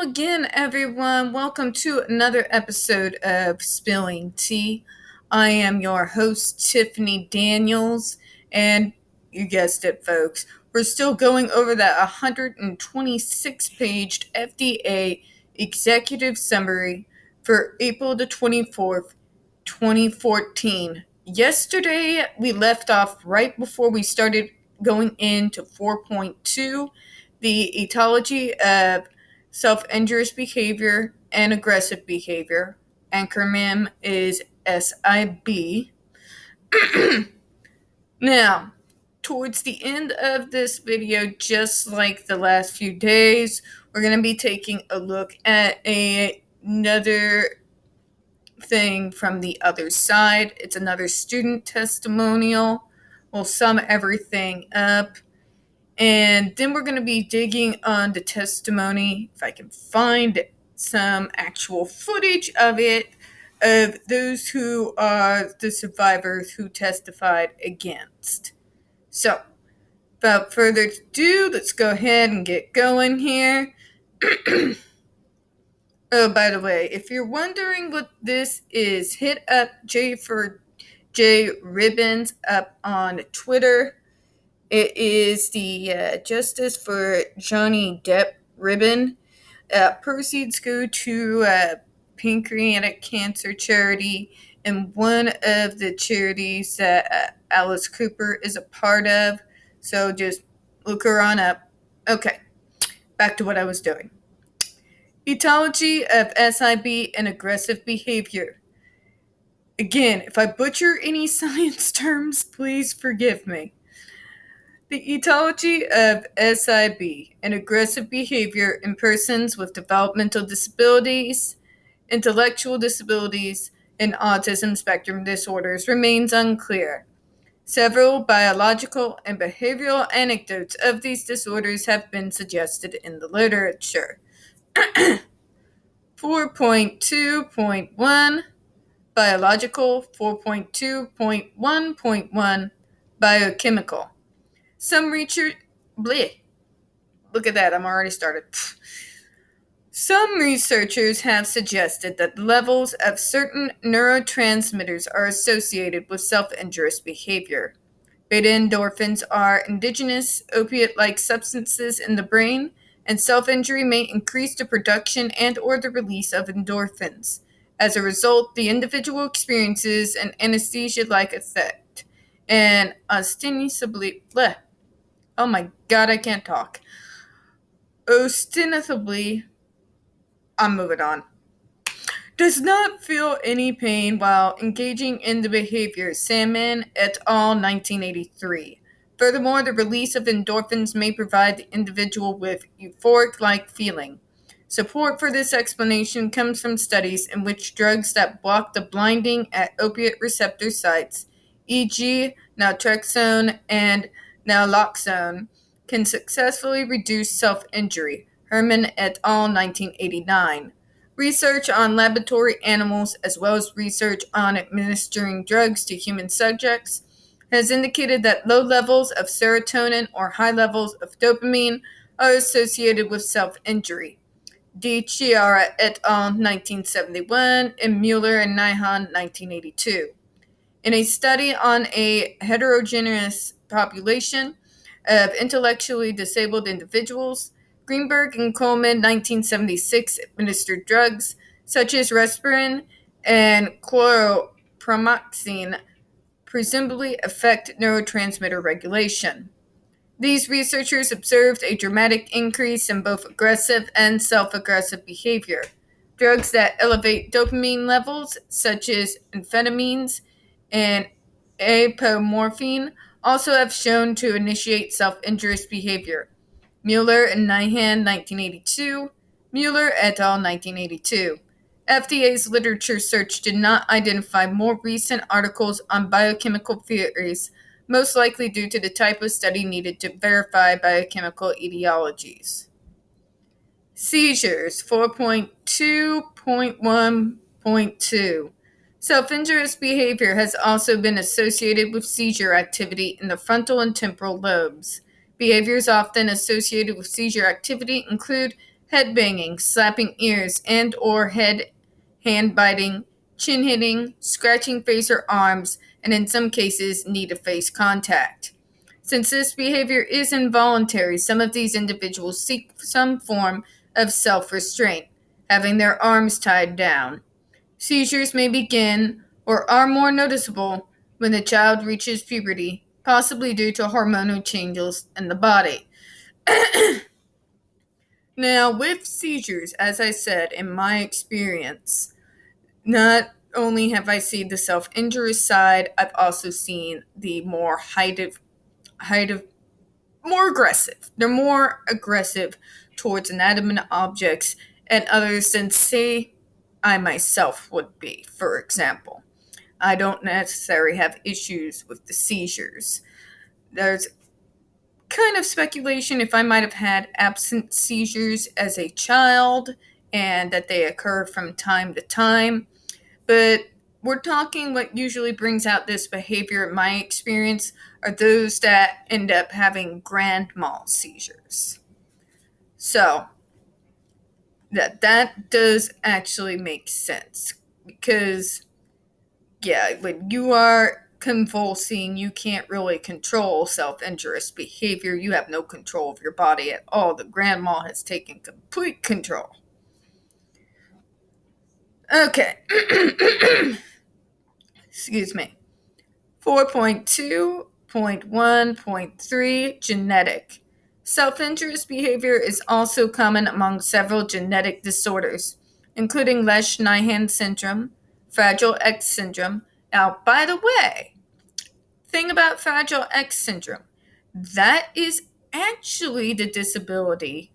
again, everyone. Welcome to another episode of Spilling Tea. I am your host, Tiffany Daniels, and you guessed it, folks. We're still going over that 126-page FDA executive summary for April the 24th, 2014. Yesterday, we left off right before we started going into 4.2, the etiology of self-injurious behavior and aggressive behavior. Acronym is SIB. Now, towards the end of this video, just like the last few days, we're going to be taking a look at another thing from the other side. It's another student testimonial. We'll sum everything up. And then we're going to be digging on the testimony, if I can find some actual footage of it, of those who are the survivors who testified against. So, without further ado, let's go ahead and get going here. Oh, by the way, if you're wondering what this is, hit up J for J Ribbons up on Twitter. It is the Justice for Johnny Depp ribbon. Proceeds go to pancreatic cancer charity, and one of the charities that Alice Cooper is a part of. So just look her on up. Okay, back to what I was doing. Etiology of SIB and aggressive behavior. Again, if I butcher any science terms, please forgive me. The etiology of SIB and aggressive behavior in persons with developmental disabilities, intellectual disabilities, and autism spectrum disorders remains unclear. Several biological and behavioral anecdotes of these disorders have been suggested in the literature. 4.2.1 Biological, 4.2.1.1 Biochemical. Some research, look at that, I'm already started. Some researchers have suggested that levels of certain neurotransmitters are associated with self-injurious behavior. Beta endorphins are indigenous opiate-like substances in the brain, and self-injury may increase the production and or the release of endorphins. As a result, the individual experiences an anesthesia-like effect, and ostensibly, oh my god, I can't talk. Ostensibly, I'm moving on. Does not feel any pain while engaging in the behavior. Salmon et al. 1983. Furthermore, the release of endorphins may provide the individual with euphoric-like feeling. Support for this explanation comes from studies in which drugs that block the blinding at opiate receptor sites, e.g., naltrexone and naloxone, can successfully reduce self-injury. Herman et al. 1989. Research on laboratory animals, as well as research on administering drugs to human subjects, has indicated that low levels of serotonin or high levels of dopamine are associated with self-injury. D. Chiara et al. 1971 and Mueller and Nyhan 1982. In a study on a heterogeneous population of intellectually disabled individuals, Greenberg and Coleman 1976 administered drugs such as Respirin and chlorpromoxine presumably affect neurotransmitter regulation. These researchers observed a dramatic increase in both aggressive and self-aggressive behavior. Drugs that elevate dopamine levels, such as amphetamines and apomorphine, also have shown to initiate self-injurious behavior. Mueller and Nyhan, 1982. Mueller et al. 1982. FDA's literature search did not identify more recent articles on biochemical theories, most likely due to the type of study needed to verify biochemical etiologies. Seizures, 4.2.1.2. Self-injurious behavior has also been associated with seizure activity in the frontal and temporal lobes. Behaviors often associated with seizure activity include head banging, slapping ears, and or hand biting, chin hitting, scratching face or arms, and in some cases need of face contact. Since this behavior is involuntary, some of these individuals seek some form of self-restraint, having their arms tied down. Seizures may begin or are more noticeable when the child reaches puberty, possibly due to hormonal changes in the body. Now, with seizures, as I said, in my experience, not only have I seen the self-injurious side, I've also seen the more height of more aggressive. They're more aggressive towards inanimate objects and others than, say, I myself would be, for example. I don't necessarily have issues with the seizures. There's kind of speculation if I might have had absent seizures as a child and that they occur from time to time. But we're talking what usually brings out this behavior in my experience are those that end up having grand mal seizures. So that does actually make sense because, yeah, when you are convulsing, you can't really control self-injurious behavior. You have no control of your body at all. The grand mal has taken complete control. Okay. Excuse me. 4.2.1.3 Genetic. Self-injurious behavior is also common among several genetic disorders, including Lesch-Nyhan syndrome, Fragile X syndrome. Now, by the way, thing about Fragile X syndrome, that is actually the disability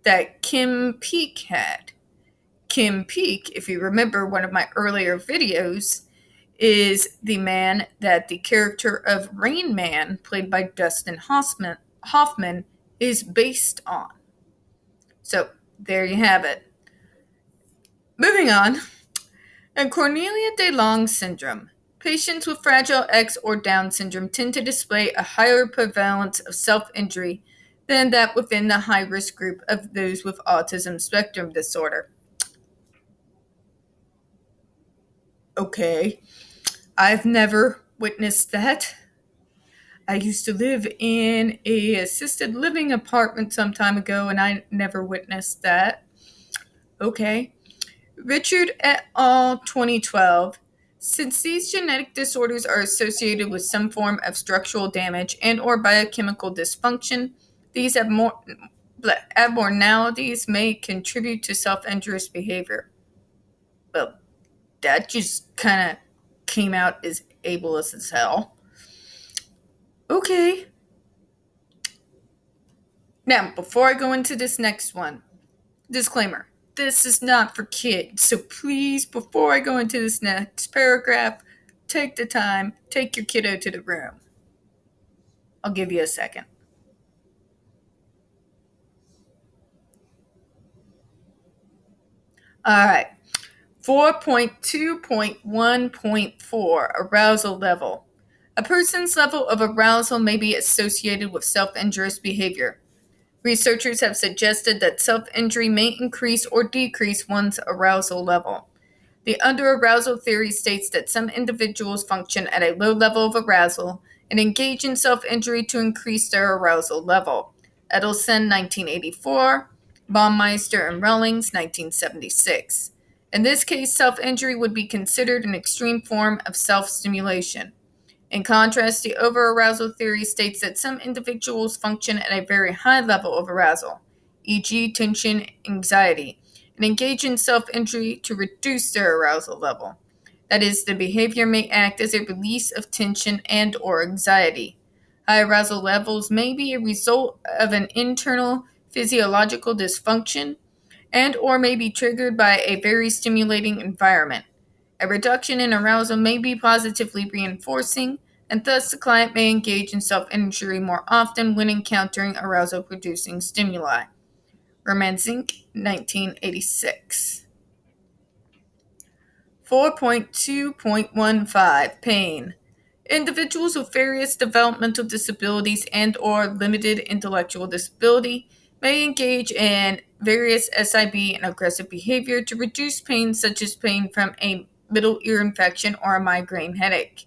that Kim Peek had. Kim Peek, if you remember one of my earlier videos, is the man that the character of Rain Man, played by Dustin Hoffman, is based on. So, there you have it. Moving on. And Cornelia de Long syndrome. Patients with Fragile X or Down syndrome tend to display a higher prevalence of self-injury than that within the high-risk group of those with autism spectrum disorder. Okay. I've never witnessed that. I used to live in a assisted living apartment some time ago, and I never witnessed that. Okay. Richard et al. 2012. Since these genetic disorders are associated with some form of structural damage and or biochemical dysfunction, these abnormalities may contribute to self-injurious behavior. Well, that just kind of came out as ableist as hell. Okay. Now, before I go into this next one, disclaimer, this is not for kids. So please, before I go into this next paragraph, take the time, take your kiddo to the room. I'll give you a second. All right. 4.2.1.4 Arousal level. A person's level of arousal may be associated with self-injurious behavior. Researchers have suggested that self-injury may increase or decrease one's arousal level. The under-arousal theory states that some individuals function at a low level of arousal and engage in self-injury to increase their arousal level. Edelson, 1984, Baumeister and Rellings, 1976. In this case, self-injury would be considered an extreme form of self-stimulation. In contrast, the over-arousal theory states that some individuals function at a very high level of arousal, e.g., tension, anxiety, and engage in self-injury to reduce their arousal level. That is, the behavior may act as a release of tension and or anxiety. High arousal levels may be a result of an internal physiological dysfunction and or may be triggered by a very stimulating environment. A reduction in arousal may be positively reinforcing, and thus the client may engage in self-injury more often when encountering arousal-producing stimuli. Romanzink, 1986. 4.2.15 Pain. Individuals with various developmental disabilities and or limited intellectual disability may engage in various SIB and aggressive behavior to reduce pain, such as pain from a middle ear infection or a migraine headache.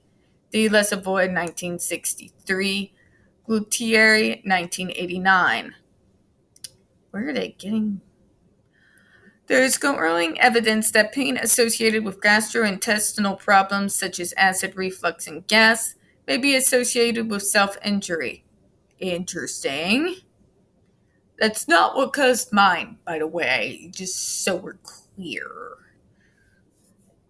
D. Lesavoy, 1963. Gutierrez, 1989. Where are they getting? There is growing evidence that pain associated with gastrointestinal problems such as acid reflux and gas may be associated with self-injury. Interesting. That's not what caused mine, by the way, just so we're clear.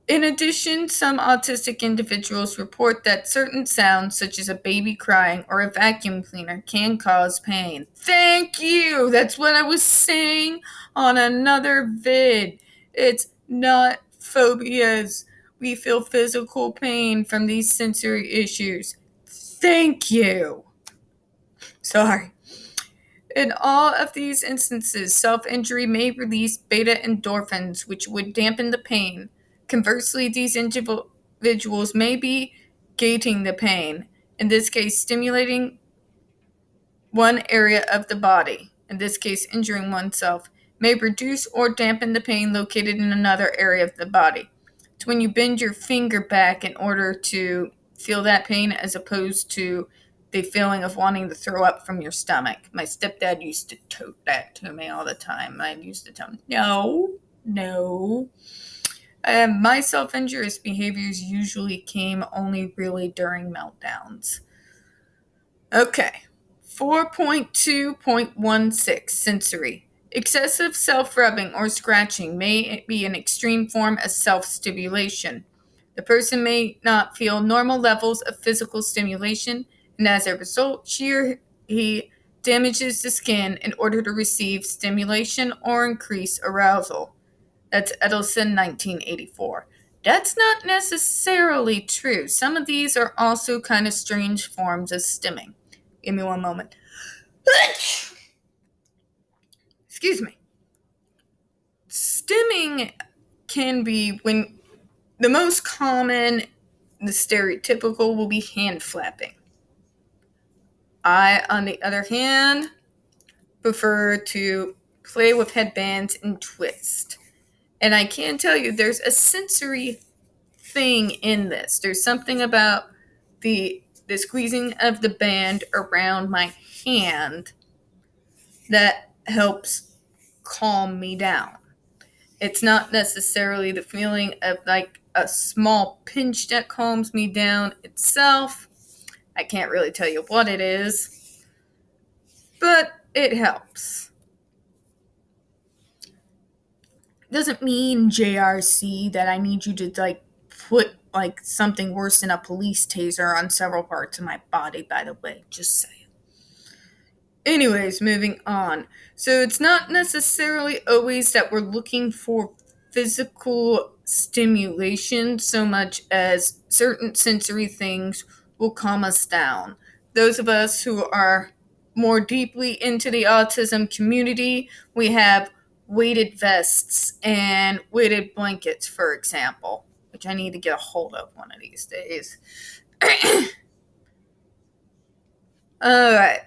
In addition, some autistic individuals report that certain sounds, such as a baby crying or a vacuum cleaner, can cause pain. Thank you! That's what I was saying on another vid. It's not phobias. We feel physical pain from these sensory issues. Thank you! Sorry. In all of these instances, self-injury may release beta endorphins, which would dampen the pain. Conversely, these individuals may be gating the pain, in this case, stimulating one area of the body, in this case, injuring oneself, may reduce or dampen the pain located in another area of the body. It's when you bend your finger back in order to feel that pain as opposed to the feeling of wanting to throw up from your stomach. My stepdad used to tote that to me all the time. I used to tell him, no. My self-injurious behaviors usually came only really during meltdowns. Okay. 4.2.16 Sensory. Excessive self-rubbing or scratching may be an extreme form of self-stimulation. The person may not feel normal levels of physical stimulation, and as a result, she or he damages the skin in order to receive stimulation or increase arousal. That's Edelson, 1984. That's not necessarily true. Some of these are also kind of strange forms of stimming. Give me one moment. Excuse me. Stimming can be when the most common, the stereotypical, will be hand flapping. I, on the other hand, prefer to play with headbands and twist. And I can tell you there's a sensory thing in this. There's something about the squeezing of the band around my hand that helps calm me down. It's not necessarily the feeling of like a small pinch that calms me down itself. I can't really tell you what it is, but it helps. Doesn't mean JRC that I need you to put something worse than a police taser on several parts of my body, by the way. Just saying. Anyways, moving on. So it's not necessarily always that we're looking for physical stimulation so much as certain sensory things will calm us down. Those of us who are more deeply into the autism community, we have weighted vests and weighted blankets, for example, which I need to get a hold of one of these days. All right.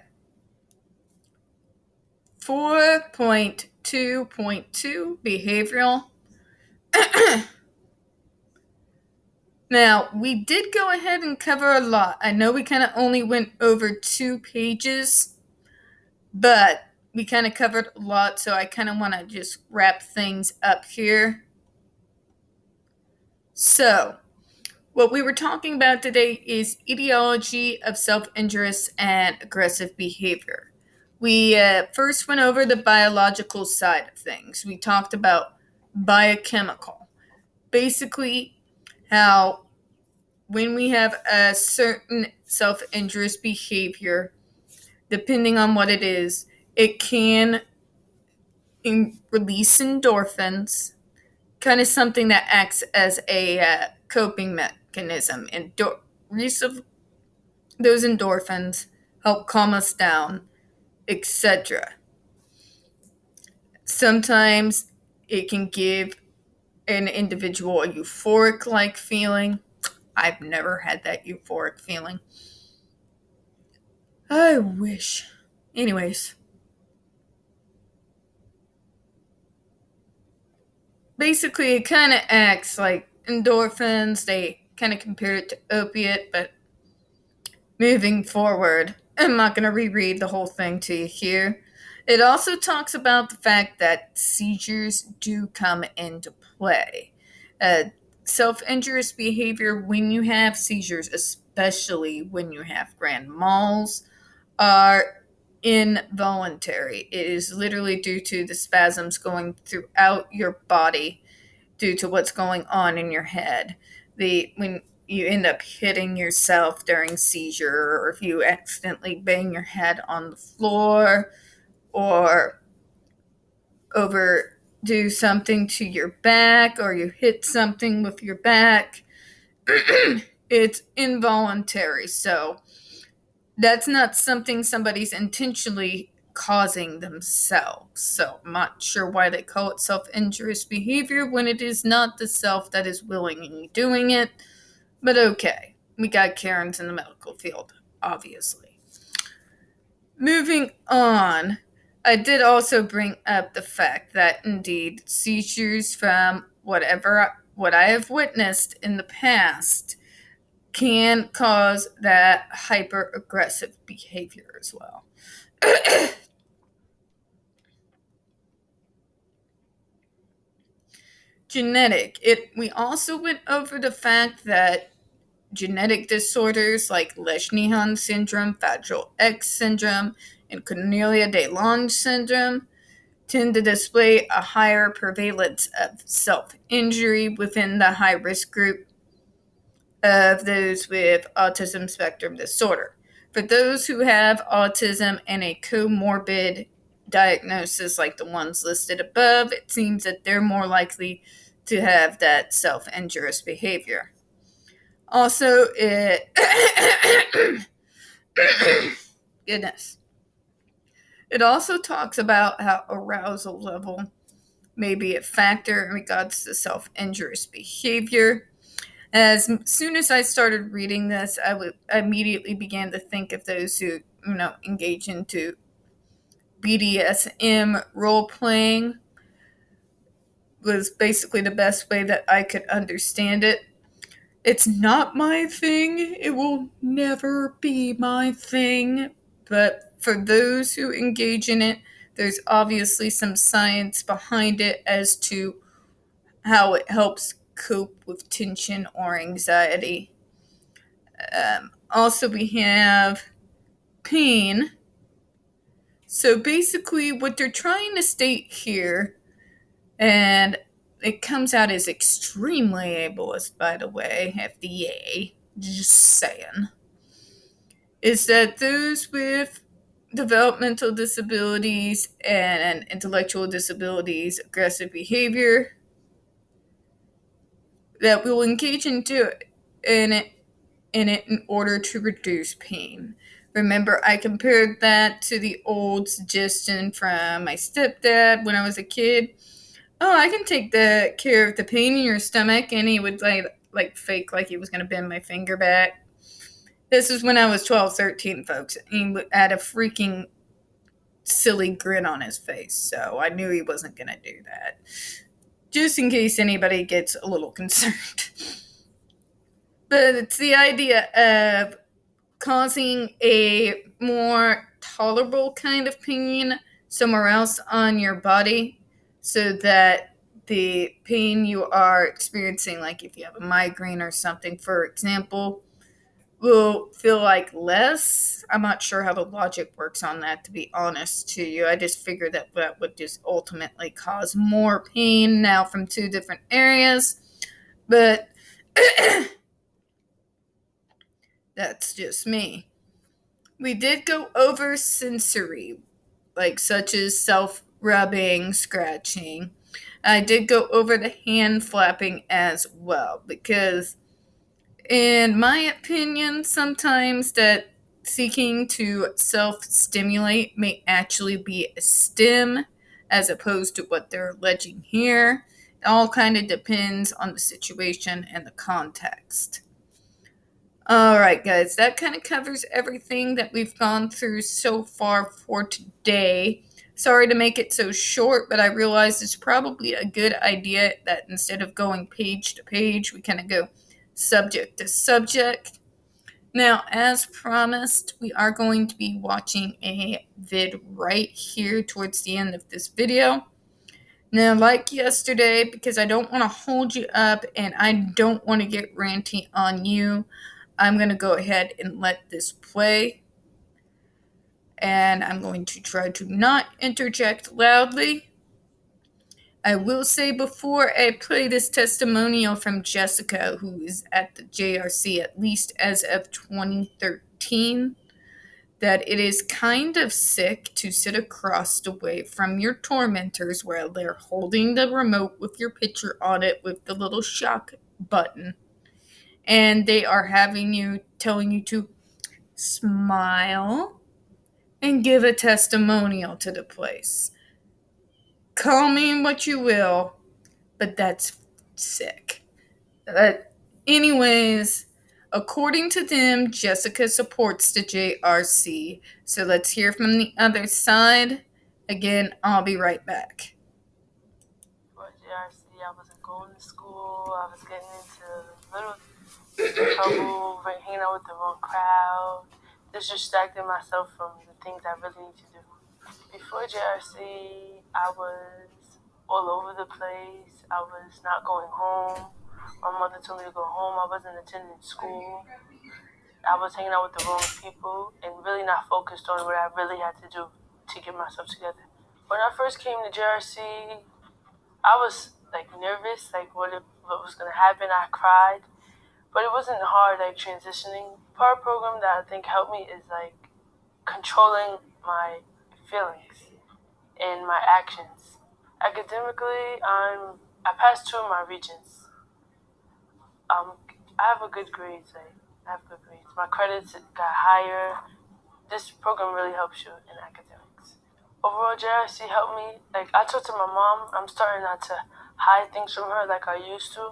4.2.2 Behavioral. Now, we did go ahead and cover a lot. I know we kind of only went over 2 pages, but we kind of covered a lot, so I kind of want to just wrap things up here. So, what we were talking about today is etiology of self-injurious and aggressive behavior. We first went over the biological side of things. We talked about biochemical. Basically, how when we have a certain self-injurious behavior, depending on what it is, it can release endorphins, kind of something that acts as a coping mechanism. Release of those endorphins help calm us down, etc. Sometimes it can give an individual a euphoric-like feeling. I've never had that euphoric feeling. I wish. Anyways. basically it kind of acts like endorphins. They kind of compare it to opiate, but moving forward, I'm not going to reread the whole thing to you here. It also talks about the fact that seizures do come into play. Uh, Self injurious behavior when you have seizures, especially when you have grand mals, are involuntary. It is literally due to the spasms going throughout your body due to what's going on in your head. When you end up hitting yourself during seizure, or if you accidentally bang your head on the floor, or overdo something to your back, or you hit something with your back, it's involuntary. So that's not something somebody's intentionally causing themselves. So I'm not sure why they call it self-injurious behavior when it is not the self that is willingly doing it. But okay, we got Karens in the medical field, obviously. Moving on, I did also bring up the fact that indeed seizures from what I have witnessed in the past can cause that hyper aggressive behavior as well. Genetic. We also went over the fact that genetic disorders like Lesch-Nyhan syndrome, Fragile X syndrome, and Cornelia de Lange syndrome tend to display a higher prevalence of self-injury within the high-risk group of those with autism spectrum disorder. For those who have autism and a comorbid diagnosis like the ones listed above, it seems that they're more likely to have that self-injurious behavior. Also, goodness. It also talks about how arousal level may be a factor in regards to self-injurious behavior. As soon as I started reading this, I immediately began to think of those who, engage into BDSM role playing. Was basically the best way that I could understand it. It's not my thing. It will never be my thing. But for those who engage in it, there's obviously some science behind it as to how it helps cope with tension or anxiety. Also, we have pain. So basically, what they're trying to state here, and it comes out as extremely ableist, by the way, FDA, just saying, is that those with developmental disabilities and intellectual disabilities, aggressive behavior, that will engage into in order to reduce pain. Remember, I compared that to the old suggestion from my stepdad when I was a kid. Oh, I can take the care of the pain in your stomach, and he would like fake like he was going to bend my finger back. This is when I was 12, 13, folks. He had a freaking silly grin on his face, so I knew he wasn't going to do that. Just in case anybody gets a little concerned. But it's the idea of causing a more tolerable kind of pain somewhere else on your body so that the pain you are experiencing, like if you have a migraine or something, for example, will feel like less. I'm not sure how the logic works on that, to be honest to you. I just figured that that would just ultimately cause more pain now from two different areas. But that's just me. We did go over sensory, like such as self-rubbing, scratching. I did go over the hand flapping as well, because in my opinion, sometimes that seeking to self-stimulate may actually be a stim as opposed to what they're alleging here. It all kind of depends on the situation and the context. All right, guys, that kind of covers everything that we've gone through so far for today. Sorry to make it so short, but I realized it's probably a good idea that instead of going page to page, we kind of go subject to subject. Now, as promised, we are going to be watching a vid right here towards the end of this video. Now, like yesterday, because I don't want to hold you up and I don't want to get ranty on you, I'm going to go ahead and let this play. And I'm going to try to not interject loudly. I will say before I play this testimonial from Jessica, who is at the JRC at least as of 2013, that it is kind of sick to sit across away from your tormentors while they're holding the remote with your picture on it with the little shock button. And they are telling you to smile and give a testimonial to the place. Call me what you will, but that's sick. Anyways, according to them, Jessica supports the JRC. So let's hear from the other side. Again, I'll be right back. For JRC, I wasn't going to school. I was getting into little trouble, hanging out with the wrong crowd, just distracting myself from the things I really need to do. Before JRC, I was all over the place. I was not going home. My mother told me to go home. I wasn't attending school. I was hanging out with the wrong people and really not focused on what I really had to do to get myself together. When I first came to JRC, I was nervous, what was gonna happen. I cried, but it wasn't hard transitioning. Part of the program that I think helped me is controlling my feelings and my actions. Academically, I passed 2 of my regions. I have a good grades. I have good grades. My credits got higher. This program really helps you in academics. Overall, JRC helped me. I talked to my mom. I'm starting not to hide things from her like I used to,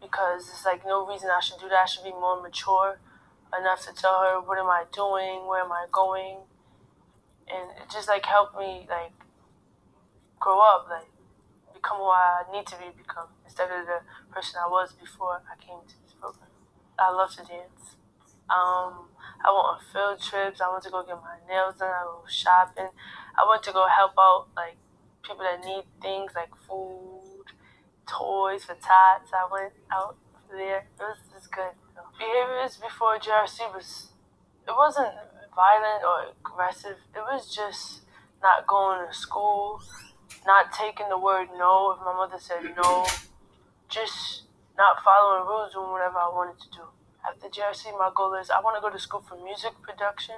because it's no reason I should do that. I should be more mature enough to tell her what am I doing, where am I going, and it just helped me grow up, become who I need to become instead of the person I was before I came to this program. I love to dance. I went on field trips. I went to go get my nails done. I go shopping. I went to go help out people that need things like food, toys for tots. I went out there. It was good. Behaviors before JRC it wasn't violent or aggressive. It was just not going to school, not taking the word no if my mother said no, just not following rules, doing whatever I wanted to do. After JRC, my goal is I want to go to school for music production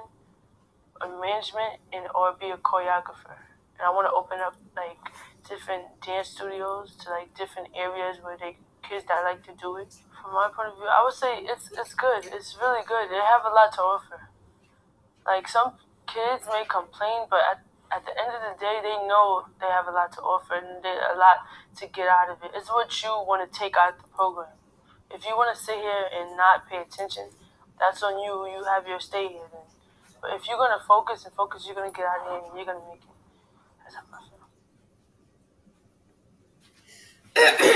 or management or be a choreographer. And I want to open up different dance studios to different areas where kids that like to do it. From my point of view, I would say it's good. It's really good. They have a lot to offer. Some kids may complain, but at the end of the day, they know they have a lot to offer and there's a lot to get out of it. It's what you want to take out of the program. If you want to sit here and not pay attention, that's on you. You have your stay here then. But if you're going to focus, you're going to get out of here and you're going to make it. That's how I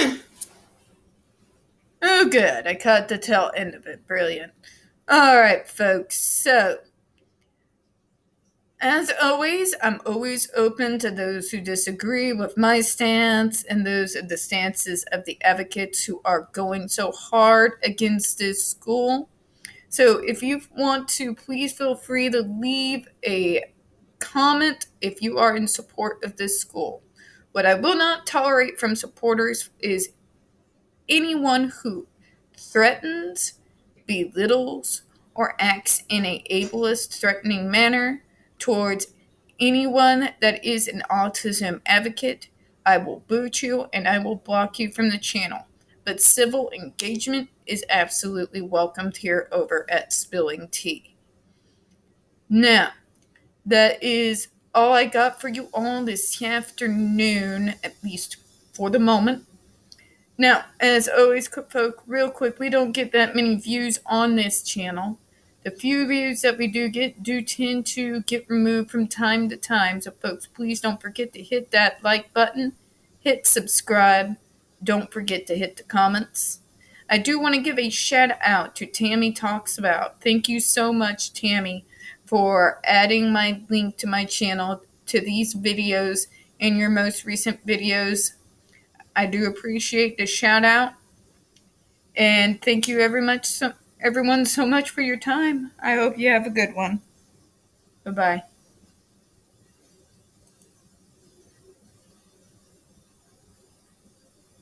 feel. Oh, good. I caught the tail end of it. Brilliant. All right, folks. So, as always, I'm always open to those who disagree with my stance and those of the stances of the advocates who are going so hard against this school. So if you want to, please feel free to leave a comment if you are in support of this school. What I will not tolerate from supporters is anyone who threatens, belittles, or acts in a ableist, threatening manner towards anyone that is an autism advocate. I will boot you and I will block you from the channel. But civil engagement is absolutely welcomed here over at Spilling Tea. Now, that is all I got for you all this afternoon, at least for the moment. Now, as always, folk, real quick, we don't get that many views on this channel. The few views that we do get do tend to get removed from time to time. So, folks, please don't forget to hit that like button, hit subscribe. Don't forget to hit the comments. I do want to give a shout out to Tammy Talks About. Thank you so much, Tammy, for adding my link to my channel to these videos and your most recent videos. I do appreciate the shout out. And thank you everyone so much for your time. I hope you have a good one. Bye bye.